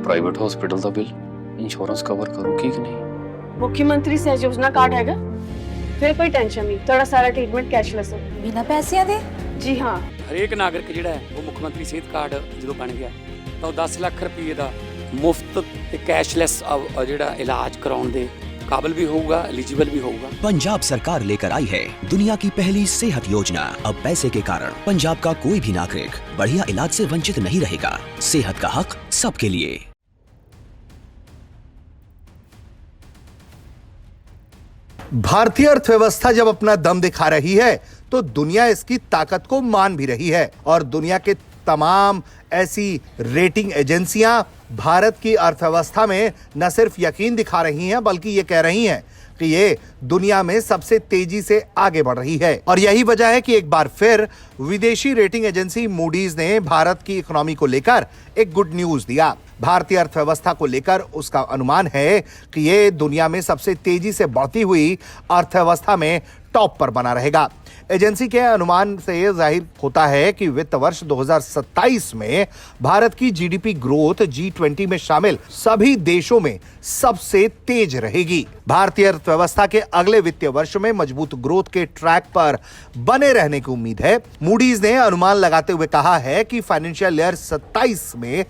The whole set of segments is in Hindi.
प्राइवेट हॉस्पिटल का बिल इंश्योरेंस कवर करूगी कि नहीं? मुख्यमंत्री सहज योजना कार्ड हैगा, फिर कोई टेंशन नहीं, थोड़ा सारा ट्रीटमेंट कैशलेस है। बिना पैसिਆਂ ਦੇ? जी हाँ। ਹਰੇਕ ਨਾਗਰਿਕ ਜਿਹੜਾ ਹੈ ਉਹ ਮੁੱਖ ਮੰਤਰੀ ਸਿਹਤ ਕਾਰਡ ਜਦੋਂ ਬਣ ਗਿਆ ਤਾਂ ਉਹ 10 ਲੱਖ ਰੁਪਏ ਦਾ ਮੁਫਤ ਤੇ ਕੈਸ਼ਲੈਸ ਜਿਹੜਾ ਇਲਾਜ ਕਰਾਉਣ ਦੇ काबिल भी होगा, एलिजिबल भी होगा। पंजाब सरकार लेकर आई है दुनिया की पहली सेहत योजना। अब पैसे के कारण पंजाब का कोई भी नागरिक बढ़िया इलाज से वंचित नहीं रहेगा। सेहत का हक सबके लिए। भारतीय अर्थव्यवस्था जब अपना दम दिखा रही है तो दुनिया इसकी ताकत को मान भी रही है और दुनिया के तमाम ऐसी रेटिंग एजेंसियां भारत की अर्थव्यवस्था में न सिर्फ यकीन दिखा रही हैं बल्कि ये कह रही हैं कि ये दुनिया में सबसे तेजी से आगे बढ़ रही है। और यही वजह है कि एक बार फिर विदेशी रेटिंग एजेंसी मूडीज ने भारत की इकोनॉमी को लेकर एक गुड न्यूज दिया। भारतीय अर्थव्यवस्था को लेकर उसका अनुमान है कि ये दुनिया में सबसे तेजी से बढ़ती हुई अर्थव्यवस्था में टॉप पर बना रहेगा। एजेंसी के अनुमान से जाहिर होता है कि वित्त वर्ष 2027 में भारत की जीडीपी ग्रोथ G20 में शामिल सभी देशों में सबसे तेज रहेगी। भारतीय अर्थव्यवस्था के अगले वित्तीय वर्ष में मजबूत ग्रोथ के ट्रैक पर बने रहने की उम्मीद है। मूडीज ने अनुमान लगाते हुए कहा है कि फाइनेंशियल ईयर 27 में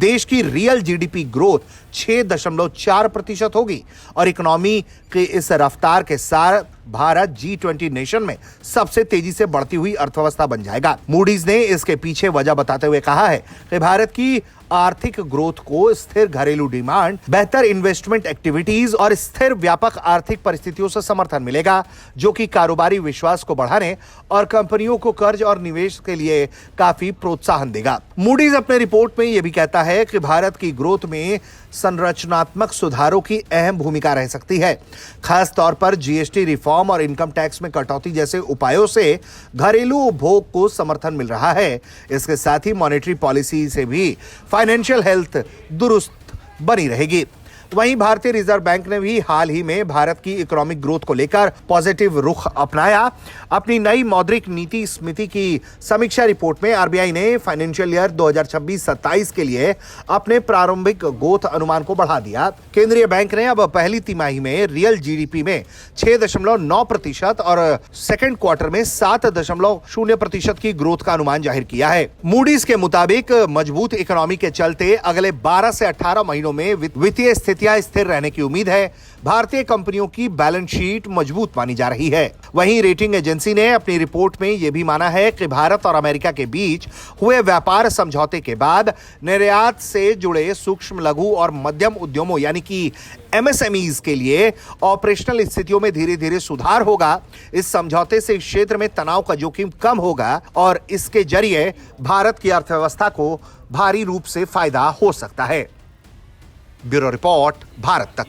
देश की रियल जीडीपी ग्रोथ 6.4% होगी और इकोनॉमी के इस रफ्तार के साथ भारत G20 नेशन में सबसे तेजी से बढ़ती हुई अर्थव्यवस्था बन जाएगा। मूडीज ने इसके पीछे वजह बताते हुए कहा है कि भारत की आर्थिक ग्रोथ को स्थिर घरेलू डिमांड, बेहतर इन्वेस्टमेंट एक्टिविटीज और स्थिर व्यापक आर्थिक परिस्थितियों से समर्थन मिलेगा, जो कि कारोबारी विश्वास को बढ़ाने और कंपनियों को कर्ज और निवेश के लिए काफी प्रोत्साहन देगा। मूडीज अपने रिपोर्ट में यह भी कहता है कि भारत की ग्रोथ में संरचनात्मक सुधारों की अहम भूमिका रह सकती है। खास तौर पर जीएसटी रिफॉर्म और इनकम टैक्स में कटौती जैसे उपायों से घरेलू उपभोग को समर्थन मिल रहा है। इसके साथ ही मॉनेटरी पॉलिसी से भी फाइनेंशियल हेल्थ दुरुस्त बनी रहेगी। वहीं भारतीय रिजर्व बैंक ने भी हाल ही में भारत की इकोनॉमिक ग्रोथ को लेकर पॉजिटिव रुख अपनाया। अपनी नई मौद्रिक नीति समिति की समीक्षा रिपोर्ट में आरबीआई ने फाइनेंशियल ईयर 2026-27 के लिए अपने प्रारंभिक ग्रोथ अनुमान को बढ़ा दिया। केंद्रीय बैंक ने अब पहली तिमाही में रियल जीडीपी में 6.9% और सेकेंड क्वार्टर में 7.0% की ग्रोथ का अनुमान जाहिर किया है। मूडीज के मुताबिक मजबूत इकोनॉमी के चलते अगले 12 से 18 महीनों में वित्तीय स्थितियां स्थिर रहने की उम्मीद है। भारतीय कंपनियों की बैलेंस शीट मजबूत मानी जा रही है। वहीं रेटिंग एजेंसी ने अपनी रिपोर्ट में यह भी माना है कि भारत और अमेरिका के बीच हुए व्यापार समझौते के बाद निर्यात से जुड़े सूक्ष्म लघु और मध्यम उद्यमों यानी कि एमएसएमईज के लिए ऑपरेशनल स्थितियों में धीरे धीरे सुधार होगा। इस समझौते से क्षेत्र में तनाव का जोखिम कम होगा और इसके जरिए भारत की अर्थव्यवस्था को भारी रूप से फायदा हो सकता है। ब्यूरो रिपोर्ट, भारत तक।